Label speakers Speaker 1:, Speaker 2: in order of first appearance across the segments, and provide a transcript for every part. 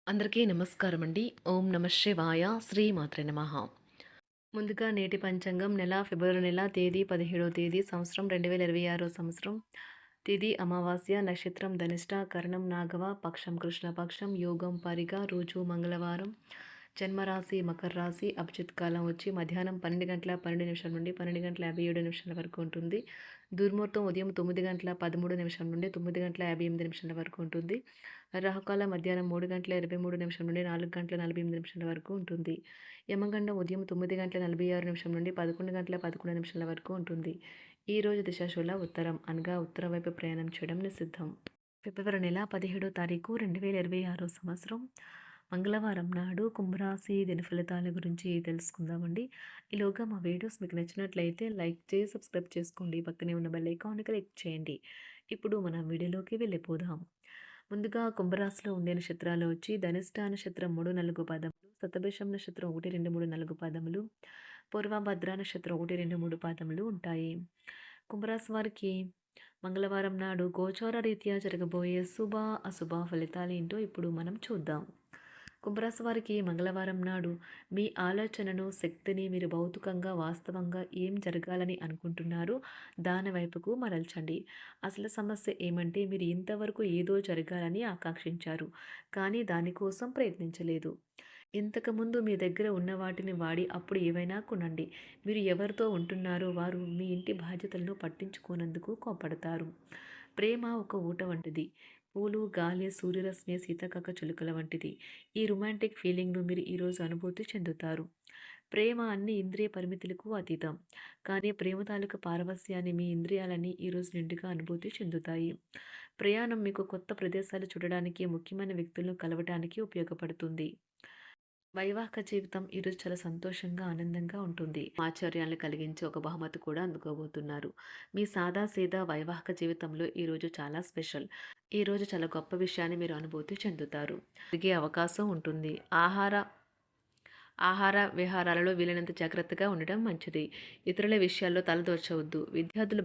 Speaker 1: అందరికీ నమస్కారం అండి. ఓం నమ శివాయ. శ్రీమాత్రే నమః. ముందుగా నేటి పంచాంగం నెల ఫిబ్రవరి నెల తేదీ 17వ తేదీ సంవత్సరం 2026 సంవత్సరం. తిథి అమావాస్య, నక్షత్రం ధనిష్ట, కరణం నాగవ, పక్షం కృష్ణపక్షం, యోగం పరిగ, రోజు మంగళవారం. జన్మరాశి మకర రాశి. అభిజిత్ కాలం వచ్చి మధ్యాహ్నం 12:12 నుండి 12:57 వరకు ఉంటుంది. దుర్ముహూర్తం ఉదయం 9:13 నుండి 9:58 వరకు ఉంటుంది. రాహుకాలం మధ్యాహ్నం 3:23 నుండి 4:48 వరకు ఉంటుంది. యమగండం ఉదయం 9:46 నుండి 11:11 వరకు ఉంటుంది. ఈ రోజు దిశాశూల ఉత్తరం అనగా ఉత్తరం వైపు ప్రయాణం చేయడం నిషిద్ధం. ఫిబ్రవరి నెల 17వ తారీఖు 2026 సంవత్సరం మంగళవారం నాడు కుంభరాశి దిన ఫలితాల గురించి తెలుసుకుందామండి. ఈలోగా మా వీడియోస్ మీకు నచ్చినట్లయితే లైక్ చేసి సబ్స్క్రైబ్ చేసుకోండి. పక్కనే ఉన్న బెల్ ఐకాన్ని క్లిక్ చేయండి. ఇప్పుడు మనం వీడియోలోకి వెళ్ళిపోదాం. ముందుగా కుంభరాశిలో ఉండే నక్షత్రాలు వచ్చి ధనిష్ట నక్షత్రం 3, 4 పాదములు, శతభిషం నక్షత్రం 1, 2, 3, 4 పాదములు, పూర్వభద్ర నక్షత్రం 1, 2, 3 పాదములు ఉంటాయి. కుంభరాశి వారికి మంగళవారం నాడు గోచార రీత్యా జరగబోయే శుభ అశుభ ఫలితాలు ఏంటో ఇప్పుడు మనం చూద్దాం. కుంభరాశి వారికి మంగళవారం నాడు మీ ఆలోచనను శక్తిని మీరు భౌతికంగా వాస్తవంగా ఏం జరగాలని అనుకుంటున్నారో దాని వైపుకు మరల్చండి. అసలు సమస్య ఏమంటే మీరు ఇంతవరకు ఏదో జరగాలని ఆకాంక్షించారు, కానీ దానికోసం ప్రయత్నించలేదు. ఇంతకుముందు మీ దగ్గర ఉన్న వాటిని వాడి అప్పుడు ఏవైనా కొనండి. మీరు ఎవరితో ఉంటున్నారో వారు మీ ఇంటి బాధ్యతలను పట్టించుకోనందుకు కోపడతారు. ప్రేమ ఒక ఊట వంటిది. పూలు, గాలి, సూర్యరశ్మి, సీతాకాక చిలుకల వంటిది. ఈ రొమాంటిక్ ఫీలింగ్ను మీరు ఈరోజు అనుభూతి చెందుతారు. ప్రేమ అన్ని ఇంద్రియ పరిమితులకు అతీతం, కానీ ప్రేమ తాలూకు పారవస్యాన్ని మీ ఇంద్రియాలని ఈరోజు నిండుగా అనుభూతి చెందుతాయి. ప్రయాణం మీకు కొత్త ప్రదేశాలు చూడడానికి, ముఖ్యమైన వ్యక్తులను కలవడానికి ఉపయోగపడుతుంది. వైవాహిక జీవితం ఈరోజు చాలా సంతోషంగా, ఆనందంగా ఉంటుంది. ఆశ్చర్యాలను కలిగించే ఒక బహుమతి కూడా అందుకోబోతున్నారు. మీ సాదా సీదా వైవాహిక జీవితంలో ఈరోజు చాలా స్పెషల్. ఈరోజు చాలా గొప్ప విషయాన్ని మీరు అనుభూతి చెందుతారు. తిరిగే అవకాశం ఉంటుంది. ఆహార విహారాలలో వీలైనంత జాగ్రత్తగా ఉండడం మంచిది. ఇతరుల విషయాల్లో తలదూర్చవద్దు. విద్యార్థులు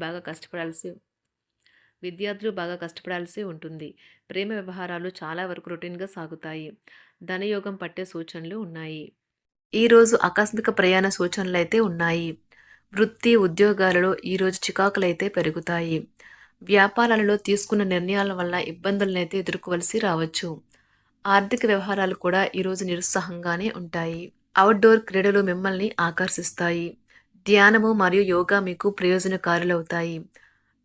Speaker 1: బాగా కష్టపడాల్సి ఉంటుంది. ప్రేమ వ్యవహారాలు చాలా వరకు రొటీన్గా సాగుతాయి. ధనయోగం పట్టే సూచనలు ఉన్నాయి. ఈరోజు ఆకస్మిక ప్రయాణ సూచనలైతే ఉన్నాయి. వృత్తి ఉద్యోగాలలో ఈరోజు చికాకులైతే పెరుగుతాయి. వ్యాపారాలలో తీసుకున్న నిర్ణయాల వల్ల ఇబ్బందులనైతే ఎదుర్కోవలసి రావచ్చు. ఆర్థిక వ్యవహారాలు కూడా ఈరోజు నిరుత్సాహంగానే ఉంటాయి. అవుట్డోర్ క్రీడలు మిమ్మల్ని ఆకర్షిస్తాయి. ధ్యానము మరియు యోగా మీకు ప్రయోజనకారులవుతాయి.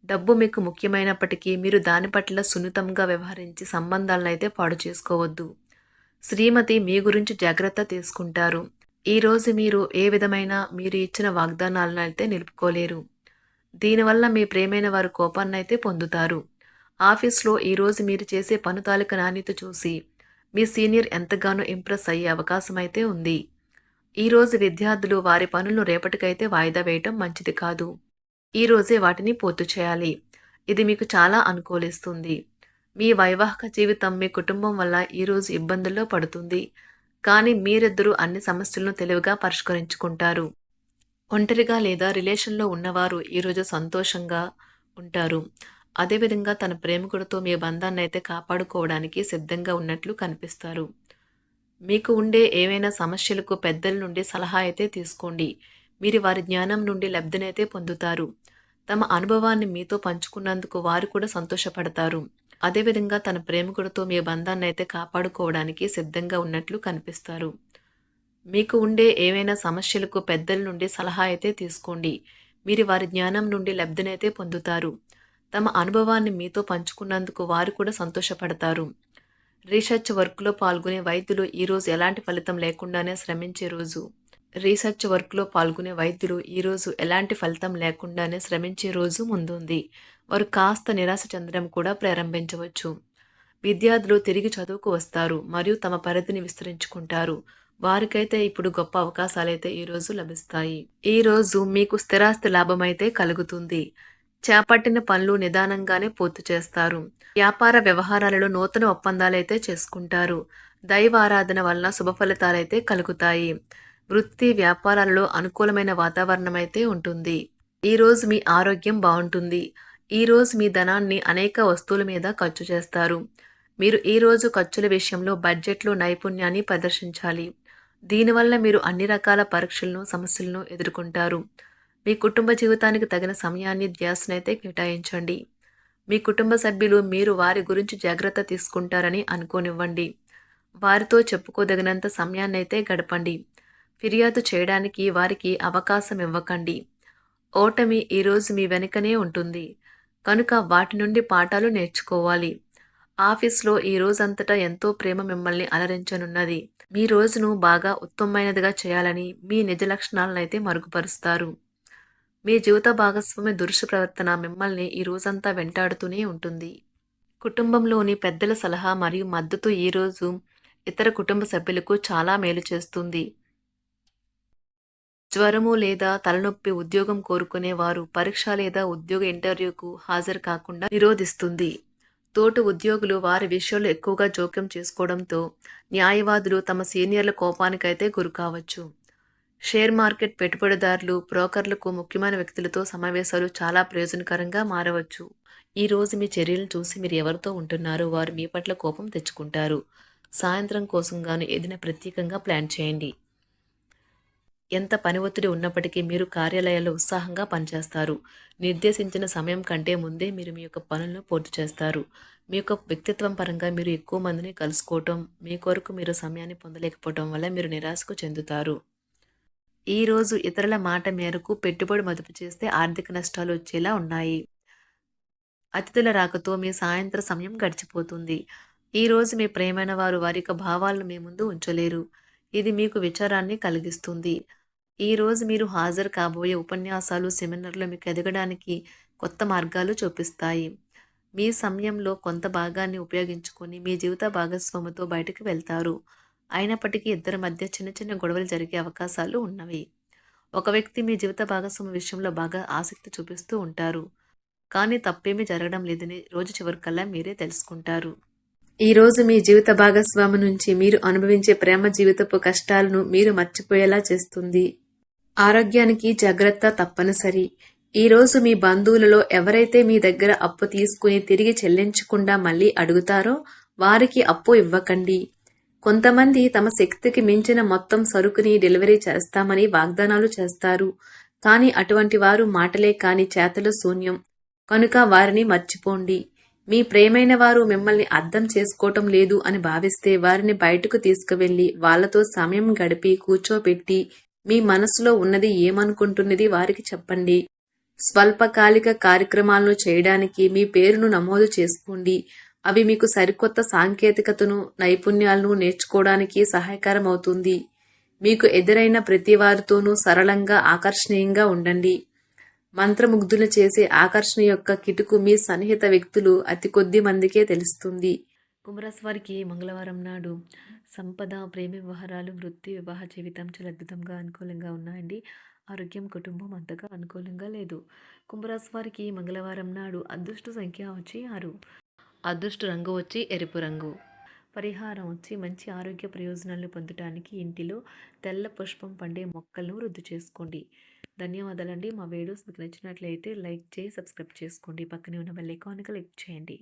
Speaker 1: డబ్బు మీకు ముఖ్యమైనప్పటికీ మీరు దాని పట్ల సున్నితంగా వ్యవహరించి సంబంధాలను అయితే పాడు చేసుకోవద్దు. శ్రీమతి మీ గురించి జాగ్రత్త తీసుకుంటారు. ఈరోజు మీరు ఏ విధమైన మీరు ఇచ్చిన వాగ్దానాలను అయితే నిలుపుకోలేరు. దీనివల్ల మీ ప్రేమైన వారు కోపాన్నైతే పొందుతారు. ఆఫీస్లో ఈరోజు మీరు చేసే పను తాలూకు నాణ్యత చూసి మీ సీనియర్ ఎంతగానో ఇంప్రెస్ అయ్యే అవకాశం అయితే ఉంది. ఈరోజు విద్యార్థులు వారి పనులను రేపటికైతే వాయిదా వేయటం మంచిది కాదు. ఈరోజే వాటిని పూర్తి చేయాలి. ఇది మీకు చాలా అనుకూలిస్తుంది. మీ వైవాహిక జీవితం మీ కుటుంబం వల్ల ఈరోజు ఇబ్బందుల్లో పడుతుంది, కానీ మీరిద్దరూ అన్ని సమస్యలను తెలివిగా పరిష్కరించుకుంటారు. ఒంటరిగా లేదా రిలేషన్లో ఉన్నవారు ఈరోజు సంతోషంగా ఉంటారు. అదేవిధంగా తన ప్రేమికుడితో మీ బంధాన్ని అయితే కాపాడుకోవడానికి సిద్ధంగా ఉన్నట్లు కనిపిస్తారు. మీకు ఉండే ఏవైనా సమస్యలకు పెద్దల నుండి సలహా అయితే తీసుకోండి. మీరు వారి జ్ఞానం నుండి లబ్ధినైతే పొందుతారు. తమ అనుభవాన్ని మీతో పంచుకున్నందుకు వారు కూడా సంతోషపడతారు. అదేవిధంగా తన ప్రేమికుడితో మీ బంధాన్ని అయితే కాపాడుకోవడానికి సిద్ధంగా ఉన్నట్లు కనిపిస్తారు. మీకు ఉండే ఏవైనా సమస్యలకు పెద్దల నుండి సలహా అయితే తీసుకోండి. మీరు వారి జ్ఞానం నుండి లబ్ధినైతే పొందుతారు. తమ అనుభవాన్ని మీతో పంచుకున్నందుకు వారు కూడా సంతోషపడతారు. రీసెర్చ్ వర్క్లో పాల్గొనే వైద్యులు ఈరోజు ఎలాంటి ఫలితం లేకుండానే శ్రమించే రోజు. ఈరోజు ఎలాంటి ఫలితం లేకుండానే శ్రమించే రోజు ముందుంది. వారు కాస్త నిరాశ చెందడం కూడా ప్రారంభించవచ్చు. విద్యార్థులు తిరిగి చదువుకు వస్తారు మరియు తమ పరిధిని విస్తరించుకుంటారు. వారికైతే ఇప్పుడు గొప్ప అవకాశాలైతే ఈరోజు లభిస్తాయి. ఈరోజు మీకు స్థిరాస్తి లాభమైతే కలుగుతుంది. చేపట్టిన పనులు నిదానంగానే పూర్తి చేస్తారు. వ్యాపార వ్యవహారాలలో నూతన ఒప్పందాలైతే చేసుకుంటారు. దైవ ఆరాధన వలన శుభ ఫలితాలైతే కలుగుతాయి. వృత్తి వ్యాపారాలలో అనుకూలమైన వాతావరణం అయితే ఉంటుంది. ఈరోజు మీ ఆరోగ్యం బాగుంటుంది. ఈరోజు మీ ధనాన్ని అనేక వస్తువుల మీద ఖర్చు చేస్తారు. మీరు ఈరోజు ఖర్చుల విషయంలో బడ్జెట్లో నైపుణ్యాన్ని ప్రదర్శించాలి. దీనివల్ల మీరు అన్ని రకాల పరీక్షలను, సమస్యలను ఎదుర్కొంటారు. మీ కుటుంబ జీవితానికి తగిన సమయాన్ని, ధ్యాసనైతే కేటాయించండి. మీ కుటుంబ సభ్యులు మీరు వారి గురించి జాగ్రత్త తీసుకుంటారని అనుకోనివ్వండి. వారితో చెప్పుకోదగినంత సమయాన్నైతే గడపండి. ఫిర్యాదు చేయడానికి వారికి అవకాశం ఇవ్వకండి. ఓటమి ఈరోజు మీ వెనుకనే ఉంటుంది. కనుక వాటి నుండి పాఠాలు నేర్చుకోవాలి. ఆఫీస్‌లో ఈ రోజంతటా ఎంతో ప్రేమ మిమ్మల్ని అలరించనున్నది. మీ రోజును బాగా ఉత్తమమైనదిగా చేయాలని మీ నిజ లక్షణాలనైతే మరుగుపరుస్తారు. మీ జీవిత భాగస్వామి దురుసు ప్రవర్తన మిమ్మల్ని ఈ రోజంతా వెంటాడుతూనే ఉంటుంది. కుటుంబంలోని పెద్దల సలహా మరియు మద్దతు ఈరోజు ఇతర కుటుంబ సభ్యులకు చాలా మేలు చేస్తుంది. జ్వరము లేదా తలనొప్పి ఉద్యోగం కోరుకునేవారు పరీక్ష లేదా ఉద్యోగ ఇంటర్వ్యూకు హాజరు కాకుండా నిరోధిస్తుంది. తోటి ఉద్యోగులు వారి విషయంలో ఎక్కువగా జోక్యం చేసుకోవడంతో న్యాయవాదులు తమ సీనియర్ల కోపానికైతే గురికావచ్చు. షేర్ మార్కెట్ పెట్టుబడిదారులు, బ్రోకర్లకు ముఖ్యమైన వ్యక్తులతో సమావేశాలు చాలా ప్రయోజనకరంగా మారవచ్చు. ఈ రోజు మీ చర్యలను చూసి మీరు ఎవరితో ఉంటున్నారో వారు మీ పట్ల కోపం తెచ్చుకుంటారు. సాయంత్రం కోసం గాను ఏదైనా ప్రత్యేకంగా ప్లాన్ చేయండి. ఎంత పని ఒత్తిడి ఉన్నప్పటికీ మీరు కార్యాలయాల్లో ఉత్సాహంగా పనిచేస్తారు. నిర్దేశించిన సమయం కంటే ముందే మీరు మీ యొక్క పనులను పూర్తి చేస్తారు. మీ యొక్క వ్యక్తిత్వం పరంగా మీరు ఎక్కువ మందిని కలుసుకోవటం, మీ కొరకు మీరు సమయాన్ని పొందలేకపోవటం వల్ల మీరు నిరాశకు చెందుతారు. ఈరోజు ఇతరుల మాట మేరకు పెట్టుబడి మదుపు చేస్తే ఆర్థిక నష్టాలు వచ్చేలా ఉన్నాయి. అతిథుల రాకతో మీ సాయంత్ర సమయం గడిచిపోతుంది. ఈరోజు మీ ప్రియమైన వారు వారి యొక్క భావాలను మీ ముందు ఉంచలేరు. ఇది మీకు విచారాన్ని కలిగిస్తుంది. ఈరోజు మీరు హాజరు కాబోయే ఉపన్యాసాలు, సెమినార్లు మీకు ఎదగడానికి కొత్త మార్గాలు చూపిస్తాయి. మీ సమయంలో కొంత భాగాన్ని ఉపయోగించుకొని మీ జీవిత భాగస్వామితో బయటకు వెళ్తారు. అయినప్పటికీ ఇద్దరి మధ్య చిన్న చిన్న గొడవలు జరిగే అవకాశాలు ఉన్నవి. ఒక వ్యక్తి మీ జీవిత భాగస్వామి విషయంలో బాగా ఆసక్తి చూపిస్తూ ఉంటారు. కానీ తప్పేమీ జరగడం లేదని రోజు చివరికల్లా మీరే తెలుసుకుంటారు. ఈరోజు మీ జీవిత భాగస్వామి నుంచి మీరు అనుభవించే ప్రేమ జీవితపు కష్టాలను మీరు మర్చిపోయేలా చేస్తుంది. ఆరోగ్యానికి జాగ్రత్త తప్పనిసరి. ఈరోజు మీ బంధువులలో ఎవరైతే మీ దగ్గర అప్పు తీసుకుని తిరిగి చెల్లించకుండా మళ్ళీ అడుగుతారో వారికి అప్పు ఇవ్వకండి. కొంతమంది తమ శక్తికి మించిన మొత్తం సరుకుని డెలివరీ చేస్తామని వాగ్దానాలు చేస్తారు. కానీ అటువంటి వారు మాటలే కాని చేతలు శూన్యం. కనుక వారిని మర్చిపోండి. మీ ప్రియమైన వారు మిమ్మల్ని అర్థం చేసుకోవటం లేదు అని భావిస్తే వారిని బయటకు తీసుకువెళ్ళి వాళ్లతో సమయం గడిపి కూర్చోపెట్టి మీ మనసులో ఉన్నది ఏమనుకుంటున్నది వారికి చెప్పండి. స్వల్పకాలిక కార్యక్రమాలను చేయడానికి మీ పేరును నమోదు చేసుకోండి. అవి మీకు సరికొత్త సాంకేతికతను, నైపుణ్యాలను నేర్చుకోవడానికి సహాయకరం అవుతుంది. మీకు ఎదురైన ప్రతి వారితోనూ సరళంగా, ఆకర్షణీయంగా ఉండండి. మంత్రముగ్ధులు చేసే ఆకర్షణ యొక్క కిటుకు మీ సన్నిహిత వ్యక్తులు అతి కొద్ది మందికే తెలుస్తుంది. కుంభరాశి వారికి మంగళవారం నాడు సంపద, ప్రేమ వ్యవహారాలు, వృత్తి, వివాహ జీవితం చాలా అద్భుతంగా అనుకూలంగా ఉన్నాయండి. ఆరోగ్యం, కుటుంబం అంతగా అనుకూలంగా లేదు. కుంభరాశి వారికి మంగళవారం నాడు అదృష్ట సంఖ్య వచ్చి 6. అదృష్ట రంగు వచ్చి ఎరుపు రంగు. పరిహారం వచ్చి మంచి ఆరోగ్య ప్రయోజనాలను పొందడానికి ఇంటిలో తెల్ల పుష్పం పండే మొక్కలను వృద్ధి చేసుకోండి. ధన్యవాదాలండి. మా వీడియోస్ మీకు నచ్చినట్లయితే లైక్ చేసి సబ్స్క్రైబ్ చేసుకోండి. పక్కనే ఉన్న బెల్ ఐకాన్ క్లిక్ చేయండి.